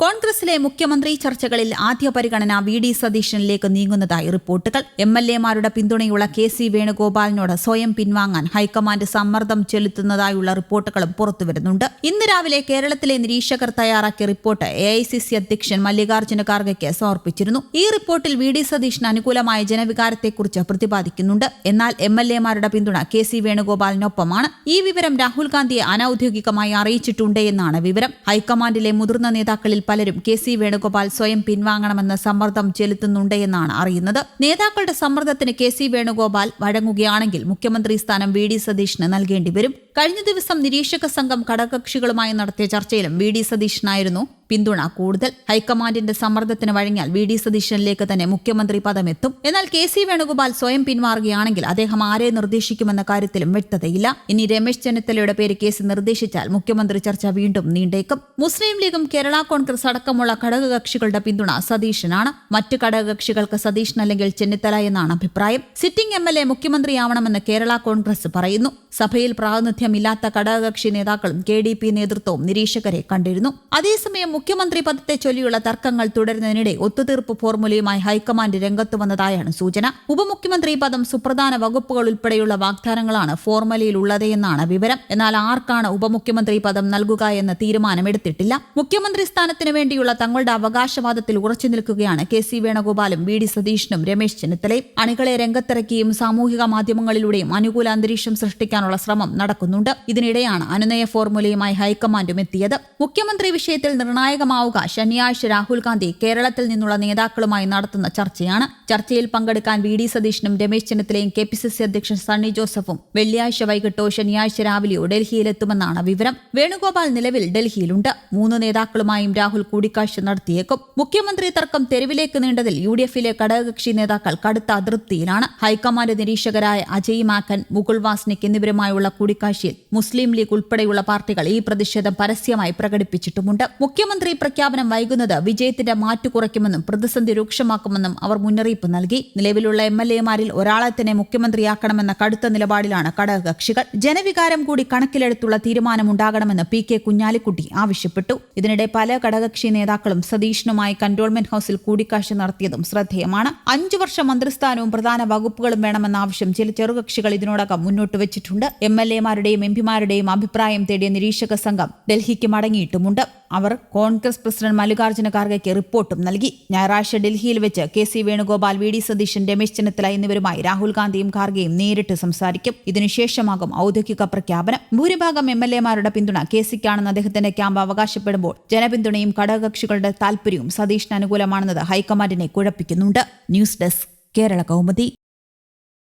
കോൺഗ്രസിലെ മുഖ്യമന്ത്രി ചർച്ചകളിൽ ആദ്യ പരിഗണന വി.ഡി. സതീശനിലേക്ക് നീങ്ങുന്നതായി റിപ്പോർട്ടുകൾ. എം.എൽ.എമാരുടെ പിന്തുണയുള്ള കെ.സി. വേണുഗോപാലിനോട് സ്വയം പിൻവാങ്ങാൻ ഹൈക്കമാൻഡ് സമ്മർദ്ദം ചെലുത്തുന്നതായുള്ള റിപ്പോർട്ടുകളും പുറത്തുവരുന്നുണ്ട്. ഇന്ന് രാവിലെ കേരളത്തിലെ നിരീക്ഷകർ തയ്യാറാക്കിയ റിപ്പോർട്ട് എ.ഐ.സി.സി. അധ്യക്ഷൻ മല്ലികാർജ്ജുന ഖാർഗെയ്ക്ക് സമർപ്പിച്ചിരുന്നു. ഈ റിപ്പോർട്ടിൽ വി.ഡി. സതീശന് അനുകൂലമായ ജനവികാരത്തെക്കുറിച്ച് പ്രതിപാദിക്കുന്നുണ്ട്. എന്നാൽ എം.എൽ.എമാരുടെ പിന്തുണ കെ.സി. വേണുഗോപാലിനൊപ്പമാണ്. ഈ വിവരം രാഹുൽ ഗാന്ധിയെ അനൌദ്യോഗികമായി അറിയിച്ചിട്ടുണ്ട് എന്നാണ് വിവരം. ഹൈക്കമാൻഡിലെ മുതിർന്ന നേതാക്കളിൽ പലരും കെ.സി. വേണുഗോപാൽ സ്വയം പിൻവാങ്ങണമെന്ന് സമ്മർദ്ദം ചെലുത്തുന്നുണ്ട് എന്നാണ് അറിയുന്നത്. നേതാക്കളുടെ സമ്മർദ്ദത്തിന് കെ.സി. വേണുഗോപാൽ വഴങ്ങുകയാണെങ്കിൽ മുഖ്യമന്ത്രി സ്ഥാനം വി.ഡി. സതീശന് നൽകേണ്ടി വരും. കഴിഞ്ഞ ദിവസം നിരീക്ഷക സംഘം ഘടകകക്ഷികളുമായി നടത്തിയ ചർച്ചയിലും വി.ഡി. സതീശനായിരുന്നു പിന്തുണ കൂടുതൽ. ഹൈക്കമാൻഡിന്റെ സമ്മർദ്ദത്തിന് വഴങ്ങിയാൽ വി.ഡി. സതീശനിലേക്ക് തന്നെ മുഖ്യമന്ത്രി പദം എത്തും. എന്നാൽ കെ.സി. വേണുഗോപാൽ സ്വയം പിന്മാറുകയാണെങ്കിൽ അദ്ദേഹം ആരെ നിർദ്ദേശിക്കുമെന്ന കാര്യത്തിലും വ്യക്തതയില്ല. ഇനി രമേശ് ചെന്നിത്തലയുടെ പേര് കേസ് നിർദ്ദേശിച്ചാൽ മുഖ്യമന്ത്രി ചർച്ച വീണ്ടും നീണ്ടേക്കും. മുസ്ലിം ലീഗും കേരള കോൺഗ്രസ് അടക്കമുള്ള ഘടകകക്ഷികളുടെ പിന്തുണ സതീശനാണ്. മറ്റ് ഘടകകക്ഷികൾക്ക് സതീശൻ അല്ലെങ്കിൽ ചെന്നിത്തല എന്നാണ് അഭിപ്രായം. സിറ്റിംഗ് എം.എൽ.എ മുഖ്യമന്ത്രിയാവണമെന്ന് കേരള കോൺഗ്രസ് പറയുന്നു. സഭയിൽ പ്രാതിനിധ്യമില്ലാത്ത ഘടകകക്ഷി നേതാക്കളും കെ.ഡി.പി. നേതൃത്വവും നിരീക്ഷകരെ കണ്ടിരുന്നു. അതേസമയം മുഖ്യമന്ത്രി പദത്തെ ചൊല്ലിയുള്ള തർക്കങ്ങൾ തുടരുന്നതിനിടെ ഒത്തുതീർപ്പ് ഫോർമുലയുമായി ഹൈക്കമാൻഡ് രംഗത്ത് വന്നതായാണ് സൂചന. ഉപമുഖ്യമന്ത്രി പദം, സുപ്രധാന വകുപ്പുകൾ ഉൾപ്പെടെയുള്ള വാഗ്ദാനങ്ങളാണ് ഫോർമുലയിലുള്ളതെന്നാണ് വിവരം. എന്നാൽ ആർക്കാണ് ഉപമുഖ്യമന്ത്രി പദം നൽകുക എന്ന തീരുമാനമെടുത്തിട്ടില്ല. മുഖ്യമന്ത്രി സ്ഥാനത്തിന് വേണ്ടിയുള്ള തങ്ങളുടെ അവകാശവാദത്തിൽ ഉറച്ചു നിൽക്കുകയാണ് കെ.സി. വേണുഗോപാലും വി.ഡി. സതീശനും രമേശ് ചെന്നിത്തലയും. അണികളെ രംഗത്തിറക്കിയും സാമൂഹിക മാധ്യമങ്ങളിലൂടെയും അനുകൂല അന്തരീക്ഷം സൃഷ്ടിക്കാനുള്ള ശ്രമം നടക്കുന്നുണ്ട്. ഇതിനിടെയാണ് അനുനയ ഫോർമുലയുമായി ഹൈക്കമാൻഡും എത്തിയത്. മുഖ്യമന്ത്രി വിഷയത്തിൽ നിർണായകമാവുക ശനിയാഴ്ച രാഹുൽ ഗാന്ധി കേരളത്തിൽ നിന്നുള്ള നേതാക്കളുമായി നടത്തുന്ന ചർച്ചയാണ്. ചർച്ചയിൽ പങ്കെടുക്കാൻ വി.ഡി. സതീശനും രമേശ് ചെന്നിത്തലയും കെ.പി.സി.സി. അധ്യക്ഷൻ സണ്ണി ജോസഫും വെള്ളിയാഴ്ച വൈകിട്ടോ ശനിയാഴ്ച രാവിലെയോ ഡൽഹിയിലെത്തുമെന്നാണ് വിവരം. വേണുഗോപാൽ നിലവിൽ ഡൽഹിയിലുണ്ട്. 3 നേതാക്കളുമായും രാഹുൽ കൂടിക്കാഴ്ച നടത്തിയേക്കും. മുഖ്യമന്ത്രി തർക്കം തെരുവിലേക്ക് നീണ്ടതിൽ യു.ഡി.എഫിലെ ഘടകകക്ഷി നേതാക്കൾ കടുത്ത അതൃപ്തിയിലാണ്. ഹൈക്കമാൻഡ് നിരീക്ഷകരായ അജയ് മാക്കൻ, മുകുൾ വാസ്നിക് എന്നിവരുമായുള്ള കൂടിക്കാഴ്ചയിൽ മുസ്ലിം ലീഗ് ഉൾപ്പെടെയുള്ള പാർട്ടികൾ ഈ പ്രതിഷേധം പരസ്യമായി പ്രകടിപ്പിച്ചിട്ടുമുണ്ട്. മുഖ്യമന്ത്രി പ്രഖ്യാപനം വൈകുന്നത് വിജയത്തിന്റെ മാറ്റു കുറയ്ക്കുമെന്നും പ്രതിസന്ധി രൂക്ഷമാക്കുമെന്നും അവർ മുന്നറിയിപ്പ് നൽകി. നിലവിലുള്ള എം.എൽ.എമാരിൽ ഒരാളെ തന്നെ മുഖ്യമന്ത്രിയാക്കണമെന്ന കടുത്ത നിലപാടിലാണ് ഘടകകക്ഷികൾ. ജനവികാരം കൂടി കണക്കിലെടുത്തുള്ള തീരുമാനമുണ്ടാകണമെന്ന് പി.കെ. കുഞ്ഞാലിക്കുട്ടി ആവശ്യപ്പെട്ടു. ഇതിനിടെ പല ഘടകകക്ഷി നേതാക്കളും സതീശനുമായി കന്റോൺമെന്റ് ഹൌസിൽ കൂടിക്കാഴ്ച നടത്തിയതും ശ്രദ്ധേയമാണ്. 5 വർഷം മന്ത്രിസ്ഥാനവും പ്രധാന വകുപ്പുകളും വേണമെന്ന ആവശ്യം ചില ചെറുകക്ഷികൾ ഇതിനോടകം മുന്നോട്ട് വെച്ചിട്ടുണ്ട്. എം.എൽ.എമാരുടെയും എം.പിമാരുടെയും അഭിപ്രായം തേടിയ നിരീക്ഷക സംഘം ഡൽഹിക്ക് മടങ്ങിയിട്ടുമുണ്ട്. അവർ കോൺഗ്രസ് പ്രസിഡന്റ് മല്ലികാർജ്ജുന ഖാർഗെയ്ക്ക് റിപ്പോർട്ടും നൽകി. ഞായറാഴ്ച ഡൽഹിയിൽ വെച്ച് കെ.സി. വേണുഗോപാൽ, വി.ഡി. സതീശൻ, രമേശ് ചെന്നിത്തല എന്നിവരുമായി രാഹുൽ ഗാന്ധിയും ഖാർഗെയും നേരിട്ട് സംസാരിക്കും. ഇതിനുശേഷമാകും ഔദ്യോഗിക പ്രഖ്യാപനം. ഭൂരിഭാഗം എം.എൽ.എമാരുടെ പിന്തുണ കെ.സിക്കാണെന്ന് അദ്ദേഹത്തിന്റെ ക്യാമ്പ് അവകാശപ്പെടുമ്പോൾ ജനപിന്തുണയും ഘടകകക്ഷികളുടെ താൽപര്യവും സതീശന് അനുകൂലമാണെന്നത് ഹൈക്കമാൻഡിനെ കുഴപ്പിക്കുന്നുണ്ട്. News desk, Kerala Kaumudi.